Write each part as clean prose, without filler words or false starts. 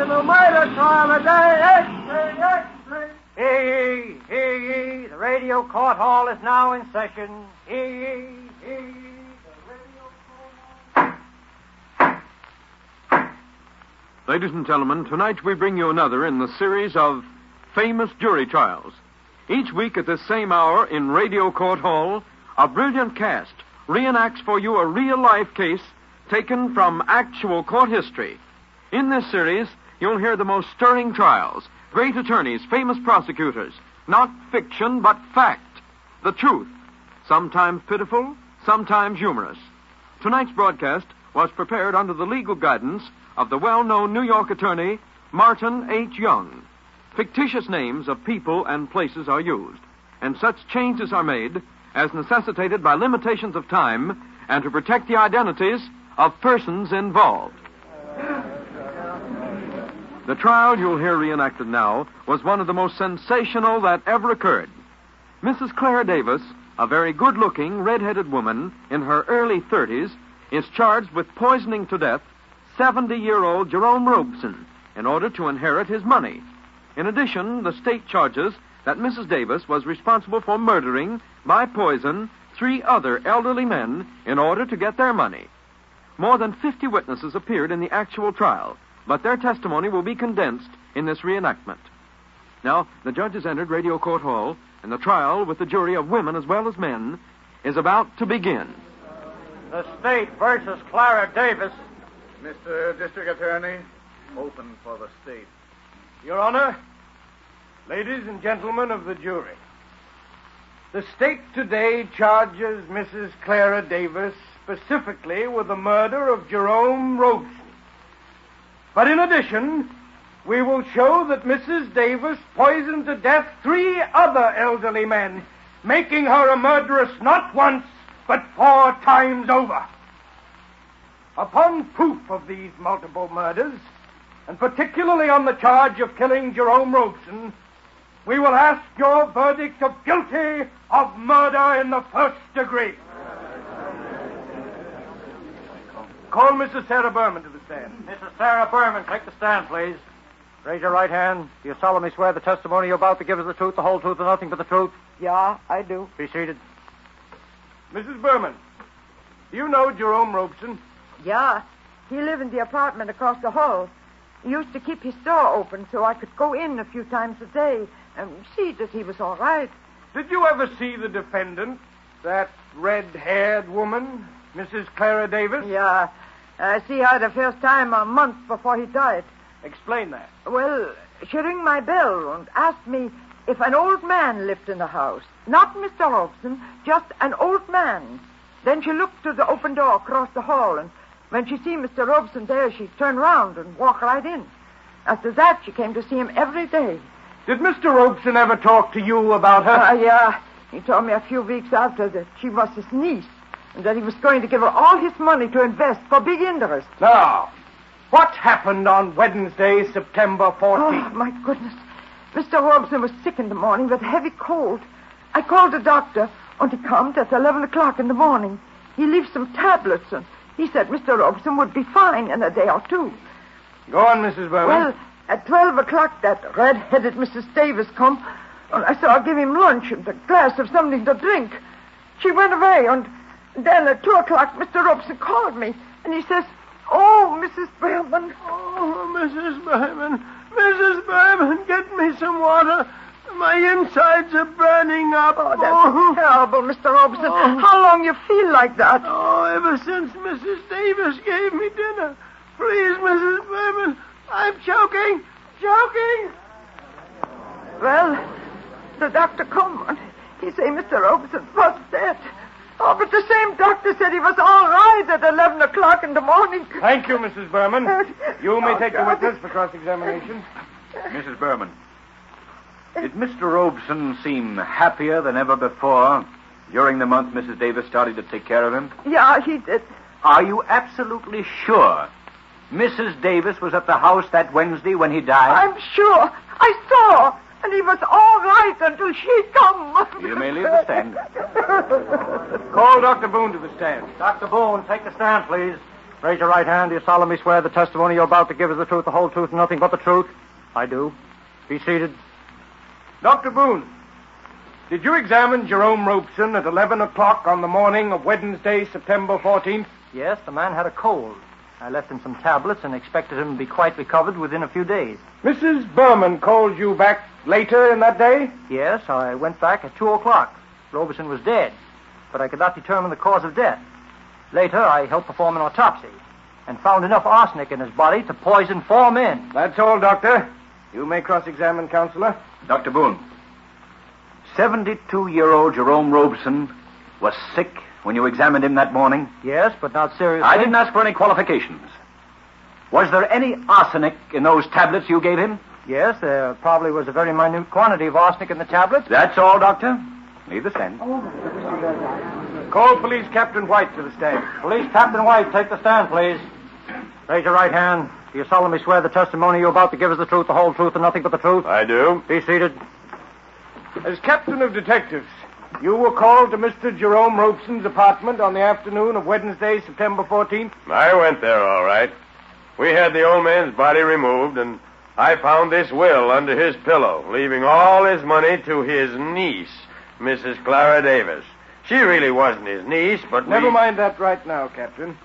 sensational murder trial today. Extra. Hear ye. The radio court hall is now in session. Hear ye. The radio court hall. Ladies and gentlemen, tonight we bring you another in the series of famous jury trials. Each week at this same hour in Radio Court Hall, a brilliant cast reenacts for you a real-life case taken from actual court history. In this series, you'll hear the most stirring trials, great attorneys, famous prosecutors, not fiction but fact, the truth, sometimes pitiful, sometimes humorous. Tonight's broadcast was prepared under the legal guidance of the well-known New York attorney Martin H. Young. Fictitious names of people and places are used, and such changes are made as necessitated by limitations of time and to protect the identities of persons involved. The trial you'll hear reenacted now was one of the most sensational that ever occurred. Mrs. Clara Davis, a very good-looking, red-headed woman in her early 30s, is charged with poisoning to death 70-year-old Jerome Robeson in order to inherit his money. In addition, the state charges that Mrs. Davis was responsible for murdering, by poison, 3 other elderly men in order to get their money. More than 50 witnesses appeared in the actual trial, but their testimony will be condensed in this reenactment. Now, the judges entered Radio Court Hall, and the trial, with the jury of women as well as men, is about to begin. The state versus Clara Davis. Mr. District Attorney, open for the state. Your Honor, ladies and gentlemen of the jury, the state today charges Mrs. Clara Davis specifically with the murder of Jerome Robeson. But in addition, we will show that Mrs. Davis poisoned to death 3 other elderly men, making her a murderess not once, but 4 times over. Upon proof of these multiple murders, and particularly on the charge of killing Jerome Robeson, we will ask your verdict of guilty of murder in the 1st degree. Call Mrs. Sarah Berman to the stand. Mrs. Sarah Berman, take the stand, please. Raise your right hand. Do you solemnly swear the testimony you're about to give is the truth, the whole truth, and nothing but the truth? Yeah, I do. Be seated. Mrs. Berman, do you know Jerome Robeson? Yeah, he lived in the apartment across the hall. He used to keep his door open so I could go in a few times a day and see that he was all right. Did you ever see the defendant, that red-haired woman, Mrs. Clara Davis? Yeah, I see her the first time a month before he died. Explain that. Well, she rang my bell and asked me if an old man lived in the house. Not Mr. Robeson, just an old man. Then she looked to the open door across the hall, and when she see Mr. Robeson there, she turned round and walked right in. After that, she came to see him every day. Did Mr. Robeson ever talk to you about her? Yeah. He told me a few weeks after that she was his niece, and that he was going to give her all his money to invest for big interest. Now, what happened on Wednesday, September 14th? Oh, my goodness. Mr. Robeson was sick in the morning with a heavy cold. I called the doctor, and he came at 11 o'clock in the morning. He left some tablets, and he said Mr. Robeson would be fine in a day or 2. Go on, Mrs. Berman. Well, at 12 o'clock, that red-headed Mrs. Davis come, and I saw her give him lunch and a glass of something to drink. She went away, and then at 2 o'clock, Mr. Robeson called me, and he says, "Oh, Mrs. Berman." "Oh, Mrs. Berman. Mrs. Berman, get me some water. My insides are burning up." Oh, that's terrible, Mr. Robeson. Oh. How long you feel like that? "Oh, ever since Mrs. Davis gave me dinner. Please, Mrs. Berman, I'm choking. Well, the doctor come, and he say Mr. Robeson was dead. Oh, but the same doctor said he was all right at 11 o'clock in the morning. Thank you, Mrs. Berman. You may take the witness for cross-examination. Mrs. Berman, did Mr. Robeson seem happier than ever before during the month Mrs. Davis started to take care of him? Yeah, he did. Are you absolutely sure Mrs. Davis was at the house that Wednesday when he died? I'm sure. I saw. And he was all right until she come. You may leave the stand. Call Dr. Boone to the stand. Dr. Boone, take the stand, please. Raise your right hand. Do you solemnly swear the testimony you're about to give is the truth, the whole truth, and nothing but the truth? I do. Be seated. Dr. Boone, did you examine Jerome Robeson at 11 o'clock on the morning of Wednesday, September 14th? Yes, the man had a cold. I left him some tablets and expected him to be quite recovered within a few days. Mrs. Berman called you back later in that day? Yes, I went back at 2 o'clock. Robeson was dead, but I could not determine the cause of death. Later, I helped perform an autopsy and found enough arsenic in his body to poison 4 men. That's all, Doctor. You may cross-examine, Counselor. Dr. Boone, 72-year-old Jerome Robeson was sick when you examined him that morning? Yes, but not seriously. I didn't ask for any qualifications. Was there any arsenic in those tablets you gave him? Yes, there probably was a very minute quantity of arsenic in the tablets. That's all, Doctor. Leave the stand. Call Police Captain White to the stand. Police Captain White, take the stand, please. Raise your right hand. Do you solemnly swear the testimony you're about to give is the truth, the whole truth, and nothing but the truth? I do. Be seated. As Captain of Detectives, you were called to Mr. Jerome Robeson's apartment on the afternoon of Wednesday, September 14th? I went there, all right. We had the old man's body removed, and I found this will under his pillow, leaving all his money to his niece, Mrs. Clara Davis. She really wasn't his niece, but Never mind that right now, Captain.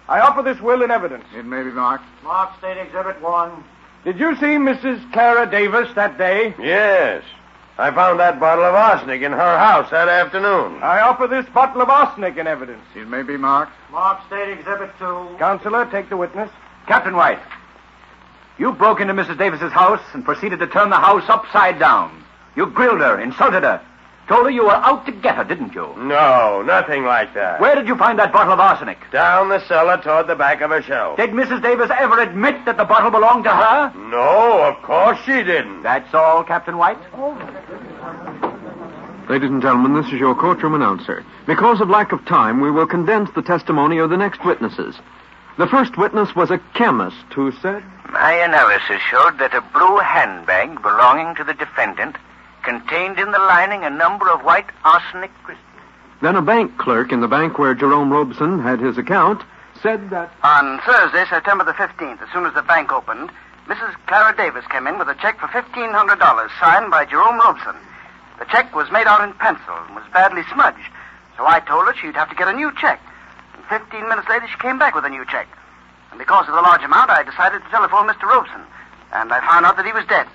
I offer this will in evidence. It may be marked. Mark State Exhibit 1. Did you see Mrs. Clara Davis that day? Yes. I found that bottle of arsenic in her house that afternoon. I offer this bottle of arsenic in evidence. It may be marked. Mark State Exhibit 2. Counselor, take the witness. Captain White, you broke into Mrs. Davis's house and proceeded to turn the house upside down. You grilled her, insulted her, told her you were out to get her, didn't you? No, nothing like that. Where did you find that bottle of arsenic? Down the cellar toward the back of a shelf. Did Mrs. Davis ever admit that the bottle belonged to her? No, of course she didn't. That's all, Captain White? Ladies and gentlemen, this is your courtroom announcer. Because of lack of time, we will condense the testimony of the next witnesses. The first witness was a chemist who said, My analysis showed that a blue handbag belonging to the defendant contained in the lining a number of white arsenic crystals. Then a bank clerk in the bank where Jerome Robeson had his account said that... On Thursday, September the 15th, as soon as the bank opened, Mrs. Clara Davis came in with a check for $1,500 signed by Jerome Robeson. The check was made out in pencil and was badly smudged, so I told her she'd have to get a new check. And 15 minutes later, she came back with a new check. And because of the large amount, I decided to telephone Mr. Robeson, and I found out that he was dead.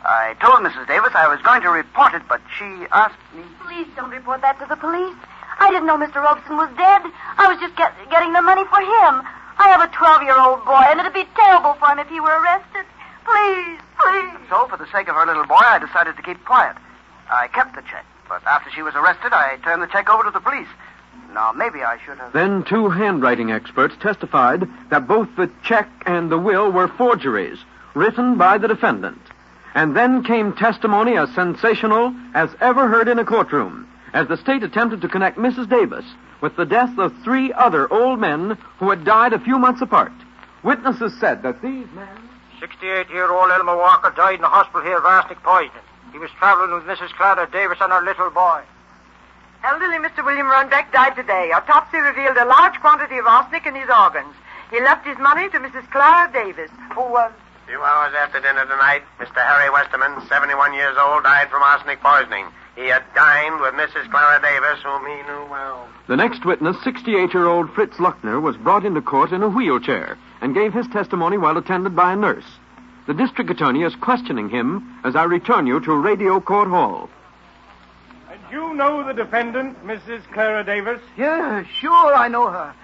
I told Mrs. Davis I was going to report it, but she asked me... Please don't report that to the police. I didn't know Mr. Robeson was dead. I was just getting the money for him. I have a 12-year-old boy, and it'd be terrible for him if he were arrested. Please, please. So, for the sake of her little boy, I decided to keep quiet. I kept the check, but after she was arrested, I turned the check over to the police. Now, maybe I should have... Then 2 handwriting experts testified that both the check and the will were forgeries, written by the defendant. And then came testimony as sensational as ever heard in a courtroom, as the state attempted to connect Mrs. Davis with the death of 3 other old men who had died a few months apart. Witnesses said that these men... 68-year-old Elmer Walker died in the hospital here of arsenic poisoning. He was traveling with Mrs. Clara Davis and her little boy. Elderly Mr. William Runbeck died today. Autopsy revealed a large quantity of arsenic in his organs. He left his money to Mrs. Clara Davis, who was... A few hours after dinner tonight, Mr. Harry Westerman, 71 years old, died from arsenic poisoning. He had dined with Mrs. Clara Davis, whom he knew well. The next witness, 68-year-old Fritz Luckner, was brought into court in a wheelchair and gave his testimony while attended by a nurse. The district attorney is questioning him as I return you to Radio Court Hall. And you know the defendant, Mrs. Clara Davis? Yeah, sure I know her.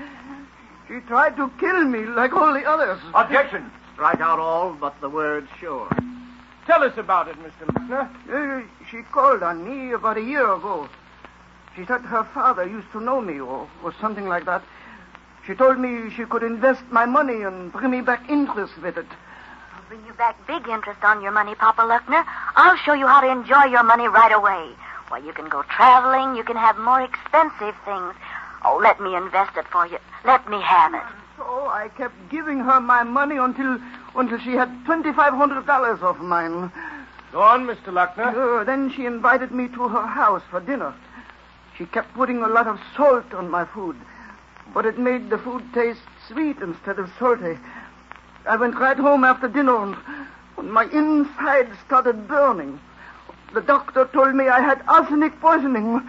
She tried to kill me like all the others. Objection. Strike out all but the word sure. Tell us about it, Mr. Luckner. She called on me about a year ago. She said her father used to know me or something like that. She told me she could invest my money and bring me back interest with it. I'll bring you back big interest on your money, Papa Luckner. I'll show you how to enjoy your money right away. Why, you can go traveling, you can have more expensive things. Oh, let me invest it for you. Let me have it. So I kept giving her my money until she had $2,500 of mine. Go on, Mr. Luckner. Then she invited me to her house for dinner. She kept putting a lot of salt on my food, but it made the food taste sweet instead of salty. I went right home after dinner and my inside started burning. The doctor told me I had arsenic poisoning.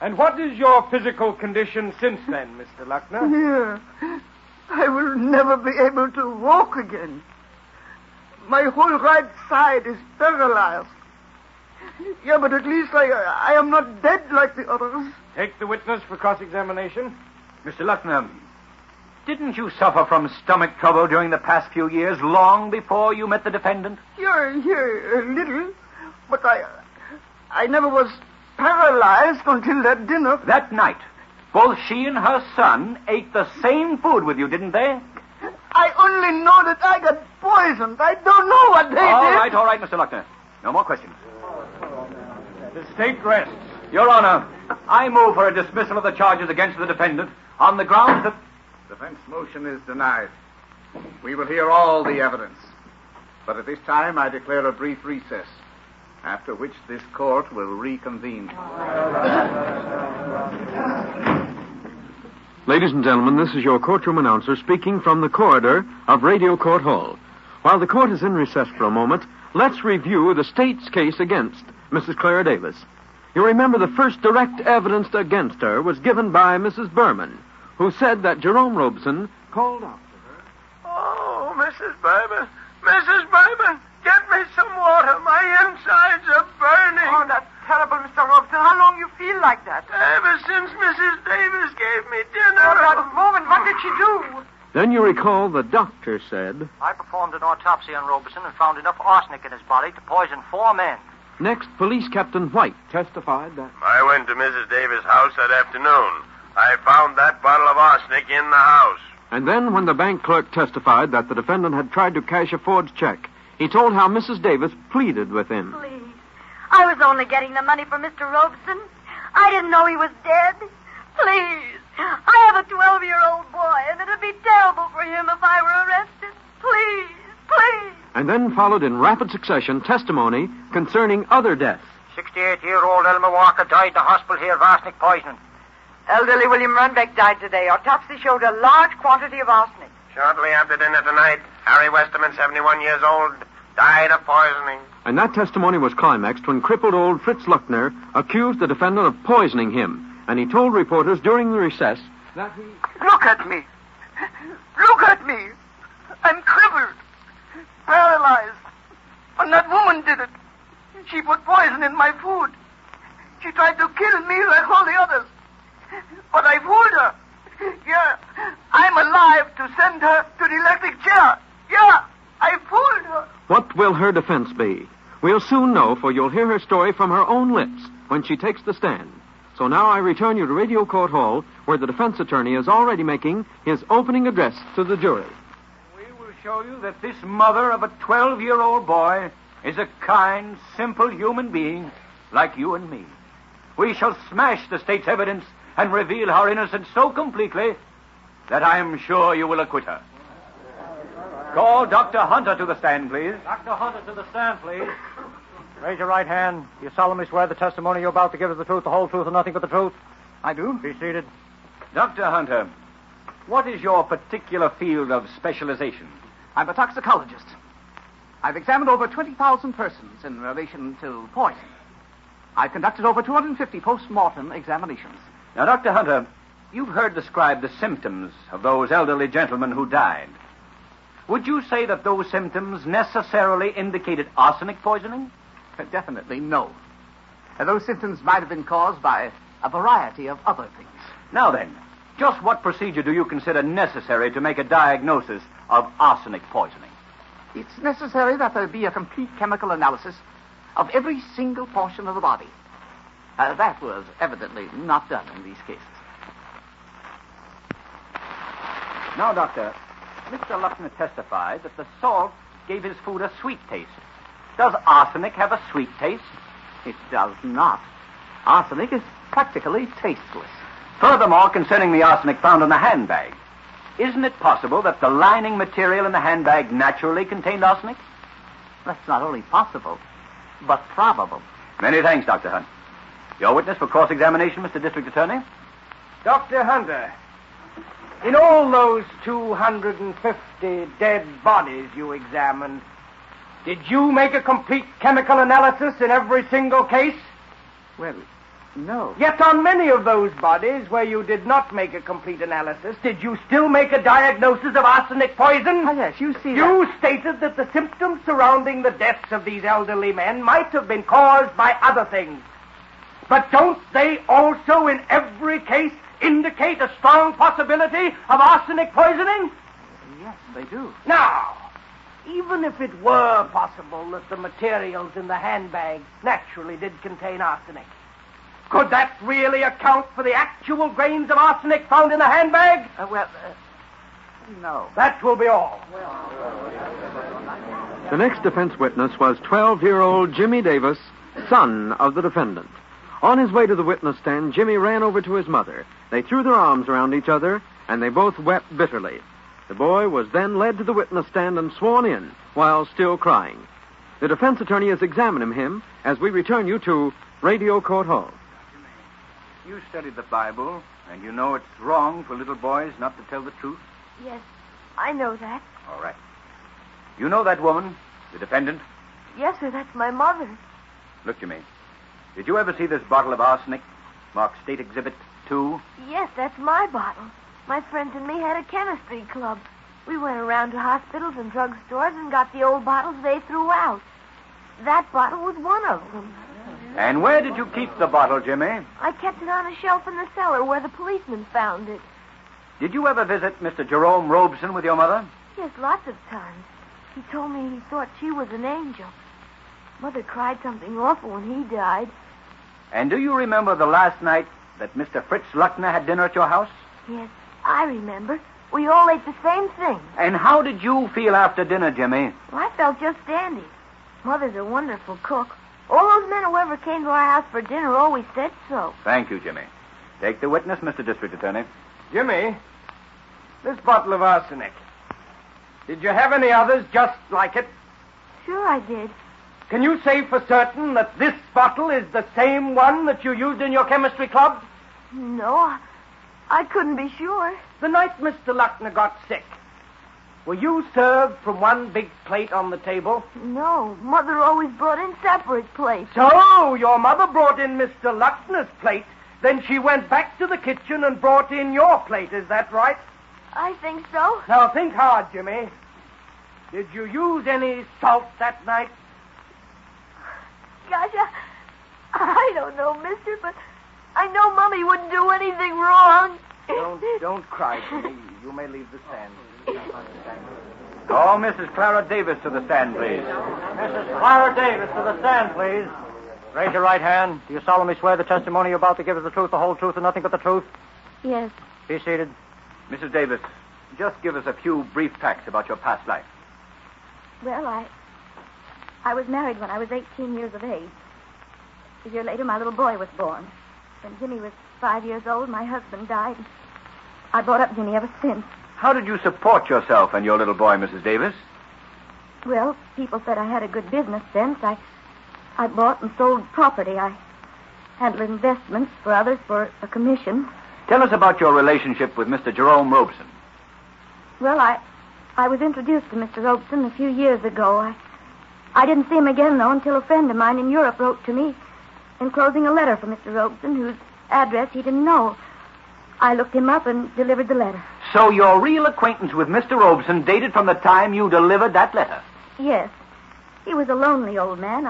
And what is your physical condition since then, Mr. Luckner? Yeah. I will never be able to walk again. My whole right side is paralyzed. Yeah, but at least I am not dead like the others. Take the witness for cross-examination. Mr. Luckner, didn't you suffer from stomach trouble during the past few years, long before you met the defendant? Yeah, a little. But I never was paralyzed until that dinner. That night, both she and her son ate the same food with you, didn't they? I only know that I got poisoned. I don't know what they did. All right, Mr. Luckner. No more questions. The state rests. Your Honor, I move for a dismissal of the charges against the defendant on the grounds that... Defense motion is denied. We will hear all the evidence. But at this time, I declare a brief recess, after which this court will reconvene. Ladies and gentlemen, this is your courtroom announcer speaking from the corridor of Radio Court Hall. While the court is in recess for a moment, let's review the state's case against Mrs. Clara Davis. You remember the first direct evidence against her was given by Mrs. Berman, who said that Jerome Robeson called out to her. Oh, Mrs. Berman. Mrs. Berman, get me some water. My insides are burning. Oh, that's terrible, Mr. Robeson. How long you feel like that? Ever since Mrs. Davis gave me dinner. Oh, that moment, what did she do? Then you recall the doctor said... I performed an autopsy on Robeson and found enough arsenic in his body to poison 4 men. Next, Police Captain White testified that... I went to Mrs. Davis' house that afternoon. I found that bottle of arsenic in the house. And then, when the bank clerk testified that the defendant had tried to cash a forged check, he told how Mrs. Davis pleaded with him. Please. I was only getting the money for Mr. Robeson. I didn't know he was dead. Please. I have a 12-year-old boy, and it'd be terrible for him if I were arrested. Please. And then followed in rapid succession testimony concerning other deaths. 68-year-old Elmer Walker died in the hospital here of arsenic poisoning. Elderly William Runbeck died today. Autopsy showed a large quantity of arsenic. Shortly after dinner tonight, Harry Westerman, 71 years old, died of poisoning. And that testimony was climaxed when crippled old Fritz Luckner accused the defendant of poisoning him. And he told reporters during the recess that he... Look at me. Look at me. I'm crippled. Paralyzed. And that woman did it. She put poison in my food. She tried to kill me like all the others. But I fooled her. Yeah, I'm alive to send her to the electric chair. Yeah, I fooled her. What will her defense be? We'll soon know, for you'll hear her story from her own lips when she takes the stand. So now I return you to Radio Court Hall, where the defense attorney is already making his opening address to the jury. We will show you that this mother of a 12-year-old boy is a kind, simple human being like you and me. We shall smash the state's evidence and reveal her innocence so completely that I am sure you will acquit her. Call Dr. Hunter to the stand, please. Dr. Hunter to the stand, please. Raise your right hand. You solemnly swear the testimony you're about to give is the truth, the whole truth, and nothing but the truth? I do. Be seated. Dr. Hunter, what is your particular field of specialization? I'm a toxicologist. I've examined over 20,000 persons in relation to poison. I've conducted over 250 post-mortem examinations. Now, Dr. Hunter, you've heard described the symptoms of those elderly gentlemen who died. Would you say that those symptoms necessarily indicated arsenic poisoning? Definitely no. Those symptoms might have been caused by a variety of other things. Now then, just what procedure do you consider necessary to make a diagnosis of arsenic poisoning? It's necessary that there be a complete chemical analysis of every single portion of the body. That was evidently not done in these cases. Now, Doctor, Mr. Luckner testified that the salt gave his food a sweet taste. Does arsenic have a sweet taste? It does not. Arsenic is practically tasteless. Furthermore, concerning the arsenic found in the handbag, isn't it possible that the lining material in the handbag naturally contained arsenic? That's not only possible, but probable. Many thanks, Dr. Hunt. Your witness for cross-examination, Mr. District Attorney? Dr. Hunter, In all those 250 dead bodies you examined, did you make a complete chemical analysis in every single case? Well, no. Yet on many of those bodies where you did not make a complete analysis, did you still make a diagnosis of arsenic poison? Oh, yes, you see You stated that the symptoms surrounding the deaths of these elderly men might have been caused by other things. But don't they also, in every case, indicate a strong possibility of arsenic poisoning? Yes, they do. Now, even if it were possible that the materials in the handbag naturally did contain arsenic, could that really account for the actual grains of arsenic found in the handbag? No. That will be all. The next defense witness was 12-year-old Jimmy Davis, son of the defendant. On his way to the witness stand, Jimmy ran over to his mother. They threw their arms around each other, and they both wept bitterly. The boy was then led to the witness stand and sworn in while still crying. The defense attorney is examining him as we return you to Radio Court Hall. You studied the Bible, and you know it's wrong for little boys not to tell the truth? Yes, I know that. All right. You know that woman, the defendant? Yes, sir, that's my mother. Look, Jimmy. Did you ever see this bottle of arsenic marked State Exhibit 2? Yes, that's my bottle. My friends and me had a chemistry club. We went around to hospitals and drugstores and got the old bottles they threw out. That bottle was one of them. And where did you keep the bottle, Jimmy? I kept it on a shelf in the cellar where the policeman found it. Did you ever visit Mr. Jerome Robeson with your mother? Yes, lots of times. He told me he thought she was an angel. Mother cried something awful when he died. And do you remember the last night that Mr. Fritz Luckner had dinner at your house? Yes, I remember. We all ate the same thing. And how did you feel after dinner, Jimmy? Well, I felt just dandy. Mother's a wonderful cook. All those men who ever came to our house for dinner always said so. Thank you, Jimmy. Take the witness, Mr. District Attorney. Jimmy, this bottle of arsenic, did you have any others just like it? Sure I did. Can you say for certain that this bottle is the same one that you used in your chemistry club? No, I couldn't be sure. The night Mr. Luckner got sick, were you served from one big plate on the table? No, Mother always brought in separate plates. So, your mother brought in Mr. Luckner's plate, then she went back to the kitchen and brought in your plate, is that right? I think so. Now, think hard, Jimmy. Did you use any salt that night? Gosh, I don't know, mister, but I know Mommy wouldn't do anything wrong. Don't cry, Jimmy. You may leave the stand. Call Mrs. Clara Davis to the stand, please. Mrs. Clara Davis to the stand, please. Raise your right hand. Do you solemnly swear the testimony you're about to give is the truth, the whole truth, and nothing but the truth? Yes. Be seated. Mrs. Davis, just give us a few brief facts about your past life. Well, I was married when I was 18 years of age. A year later, my little boy was born. When Jimmy was 5 years old, my husband died. I brought up Jimmy ever since. How did you support yourself and your little boy, Mrs. Davis? Well, people said I had a good business sense. I bought and sold property. I handled investments for others for a commission. Tell us about your relationship with Mr. Jerome Robeson. Well, I was introduced to Mr. Robeson a few years ago. I didn't see him again, though, until a friend of mine in Europe wrote to me, enclosing a letter from Mr. Robeson, whose address he didn't know. I looked him up and delivered the letter. So your real acquaintance with Mr. Robeson dated from the time you delivered that letter? Yes. He was a lonely old man.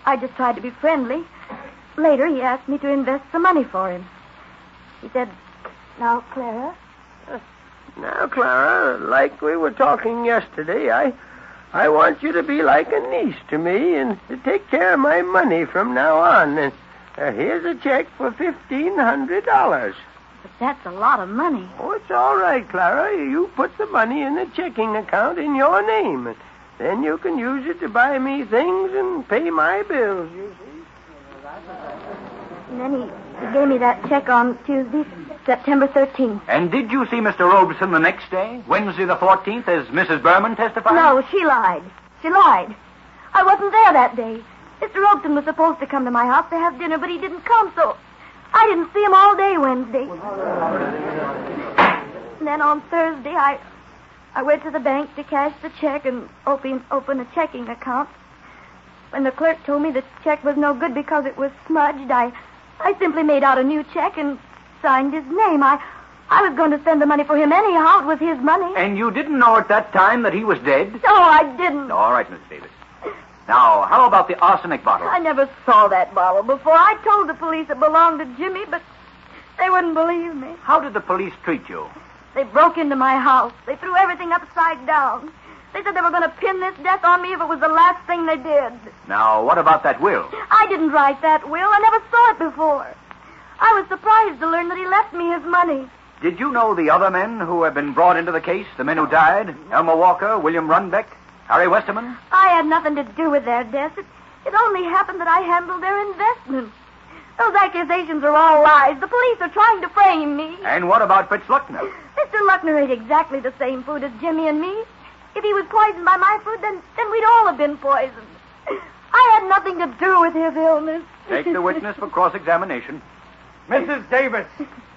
I just tried to be friendly. Later, he asked me to invest some money for him. He said, "Now, Clara." Now, Clara, like we were talking yesterday, I want you to be like a niece to me and to take care of my money from now on. And here's a check for $1,500. But that's a lot of money. Oh, it's all right, Clara. You put the money in a checking account in your name. And then you can use it to buy me things and pay my bills, you see. And then he gave me that check on Tuesday, September 13th. And did you see Mr. Robeson the next day, Wednesday the 14th, as Mrs. Berman testified? No, she lied. She lied. I wasn't there that day. Mr. Robeson was supposed to come to my house to have dinner, but he didn't come, so I didn't see him all day Wednesday. And then on Thursday, I went to the bank to cash the check and open a checking account. When the clerk told me the check was no good because it was smudged, I simply made out a new check and signed his name. I was going to send the money for him anyhow. It was his money. And you didn't know at that time that he was dead? No, I didn't. All right, Miss Davis. Now, how about the arsenic bottle? I never saw that bottle before. I told the police it belonged to Jimmy, but they wouldn't believe me. How did the police treat you? They broke into my house. They threw everything upside down. They said they were going to pin this death on me if it was the last thing they did. Now, what about that will? I didn't write that will. I never saw it before. I was surprised to learn that he left me his money. Did you know the other men who have been brought into the case? The men who died? Elmer Walker, William Runbeck, Harry Westerman? I had nothing to do with their deaths. It only happened that I handled their investments. Those accusations are all lies. The police are trying to frame me. And what about Fritz Luckner? Mr. Luckner ate exactly the same food as Jimmy and me. If he was poisoned by my food, then we'd all have been poisoned. I had nothing to do with his illness. Take the witness for cross-examination. Mrs. Davis,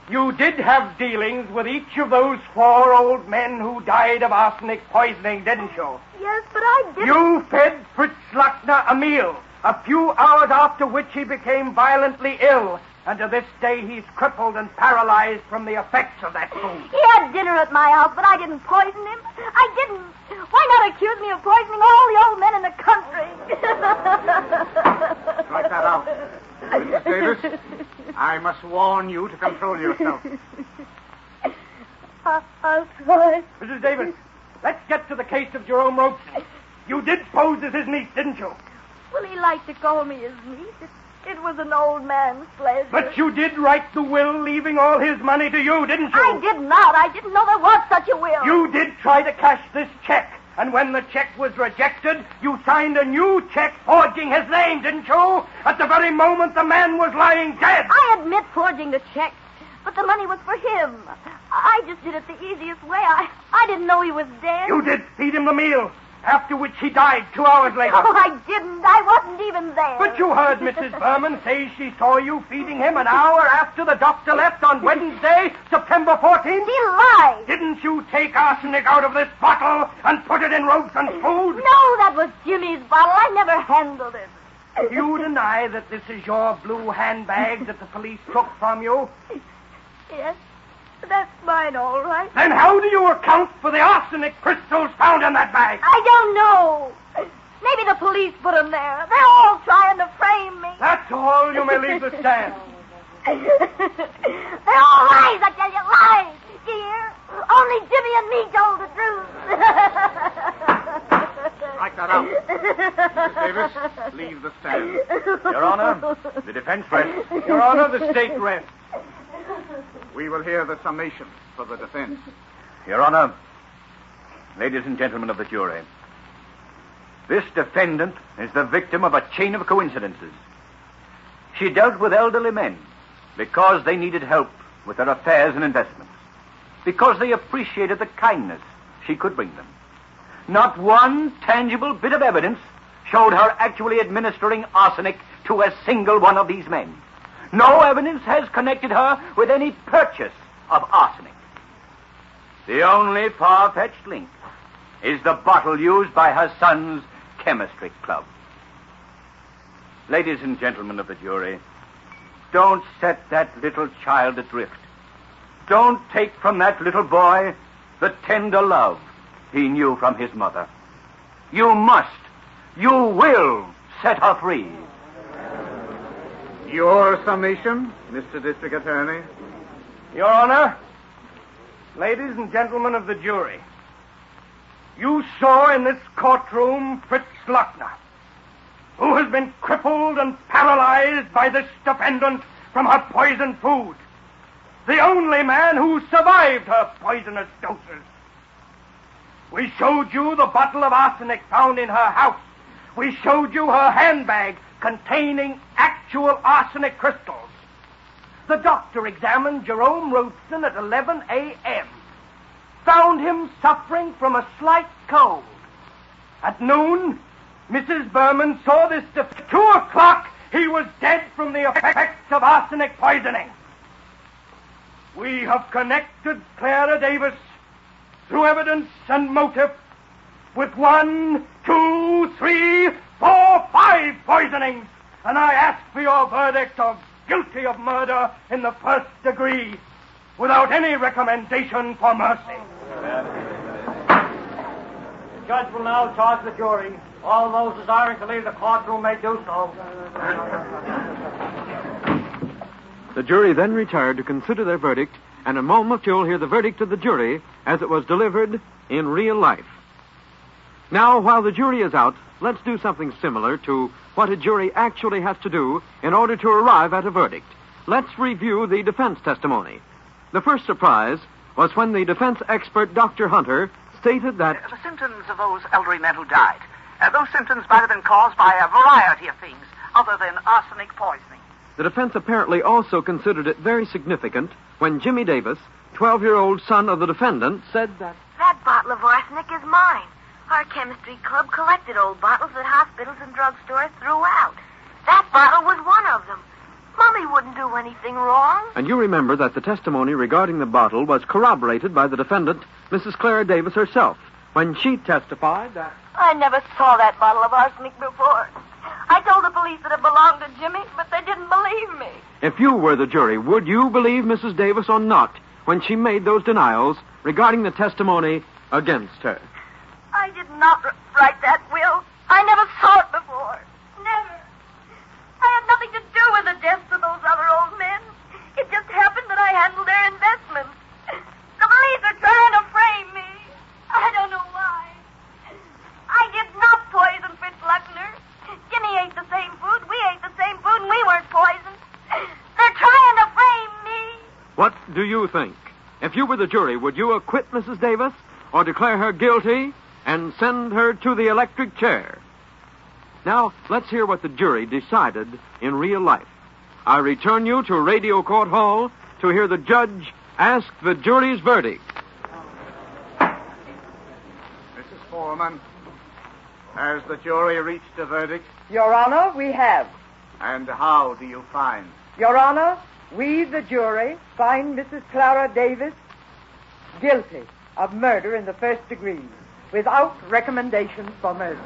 you did have dealings with each of those 4 old men who died of arsenic poisoning, didn't you? Yes, but I didn't. You fed Fritz Luckner a meal, a few hours after which he became violently ill, and to this day he's crippled and paralyzed from the effects of that food. He had dinner at my house, but I didn't poison him. I didn't. Why not accuse me of poisoning all the old men in the country? Strike that out. Mrs. Davis, I must warn you to control yourself. I'll try. Mrs. Davis, let's get to the case of Jerome Robeson. You did pose as his niece, didn't you? Well, he liked to call me his niece. It was an old man's pleasure. But you did write the will leaving all his money to you, didn't you? I did not. I didn't know there was such a will. You did try to cash this check. And when the check was rejected, you signed a new check forging his name, didn't you? At the very moment the man was lying dead. I admit forging the check, but the money was for him. I just did it the easiest way. I didn't know he was dead. You did feed him the meal, after which he died 2 hours later. Oh, I didn't. I wasn't even there. But you heard Mrs. Berman say she saw you feeding him an hour after the doctor left on Wednesday, September 14th? She lied. Didn't you take arsenic out of this bottle and put it in Robeson's food? No, that was Jimmy's bottle. I never handled it. You deny that this is your blue handbag that the police took from you? Yes. That's mine, all right. Then how do you account for the arsenic crystals found in that bag? I don't know. Maybe the police put them there. They're all trying to frame me. That's all. You may leave the stand. They're all lies, I tell you, lies. Dear, only Jimmy and me told the truth. Strike that out. Mrs. Davis, leave the stand. Your Honor, the defense rests. Your Honor, the state rests. We will hear the summation for the defense. Your Honor, ladies and gentlemen of the jury, this defendant is the victim of a chain of coincidences. She dealt with elderly men because they needed help with their affairs and investments, because they appreciated the kindness she could bring them. Not one tangible bit of evidence showed her actually administering arsenic to a single one of these men. No evidence has connected her with any purchase of arsenic. The only far-fetched link is the bottle used by her son's chemistry club. Ladies and gentlemen of the jury, don't set that little child adrift. Don't take from that little boy the tender love he knew from his mother. You must, you will set her free. Your summation, Mr. District Attorney. Your Honor, ladies and gentlemen of the jury, you saw in this courtroom Fritz Luckner, who has been crippled and paralyzed by this defendant from her poisoned food. The only man who survived her poisonous doses. We showed you the bottle of arsenic found in her house. We showed you her handbag containing actual arsenic crystals. The doctor examined Jerome Robeson at 11 a.m. Found him suffering from a slight cold. At noon, Mrs. Berman saw this at 2 o'clock. He was dead from the effects of arsenic poisoning. We have connected Clara Davis through evidence and motive with 1, 2, 3, 4, 5 poisonings. And I ask for your verdict of guilty of murder in the first degree, without any recommendation for mercy. The judge will now charge the jury. All those desiring to leave the courtroom may do so. The jury then retired to consider their verdict, and in a moment you'll hear the verdict of the jury as it was delivered in real life. Now, while the jury is out, let's do something similar to what a jury actually has to do in order to arrive at a verdict. Let's review the defense testimony. The first surprise was when the defense expert, Dr. Hunter, stated that the symptoms of those elderly men who died, those symptoms might have been caused by a variety of things other than arsenic poisoning. The defense apparently also considered it very significant when Jimmy Davis, 12-year-old son of the defendant, said that that bottle of arsenic is mine. Our chemistry club collected old bottles that hospitals and drugstores threw out. That bottle was one of them. Mommy wouldn't do anything wrong. And you remember that the testimony regarding the bottle was corroborated by the defendant, Mrs. Clara Davis herself, when she testified that I never saw that bottle of arsenic before. I told the police that it belonged to Jimmy, but they didn't believe me. If you were the jury, would you believe Mrs. Davis or not when she made those denials regarding the testimony against her? I did not write that will. I never saw it before. Never. I had nothing to do with the deaths of those other old men. It just happened that I handled their investments. The police are trying to frame me. I don't know why. I did not poison Fritz Luckner. Jimmy ate the same food, we ate the same food, and we weren't poisoned. They're trying to frame me. What do you think? If you were the jury, would you acquit Mrs. Davis or declare her guilty and send her to the electric chair? Now, let's hear what the jury decided in real life. I return you to Radio Court Hall to hear the judge ask the jury's verdict. Mrs. Foreman, has the jury reached a verdict? Your Honor, we have. And how do you find? Your Honor, we, the jury, find Mrs. Clara Davis guilty of murder in the first degree, without recommendations for mercy.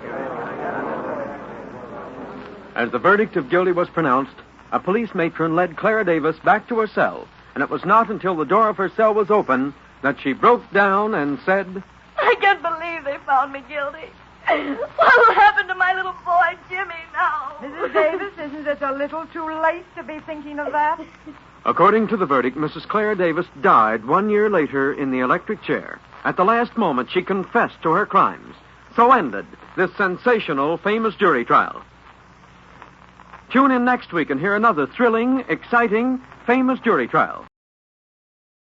As the verdict of guilty was pronounced, a police matron led Clara Davis back to her cell, and it was not until the door of her cell was open that she broke down and said, I can't believe they found me guilty. What will happen to my little boy, Jimmy, now? Mrs. Davis, isn't it a little too late to be thinking of that? According to the verdict, Mrs. Clara Davis died 1 year later in the electric chair. At the last moment, she confessed to her crimes. So ended this sensational, famous jury trial. Tune in next week and hear another thrilling, exciting, famous jury trial.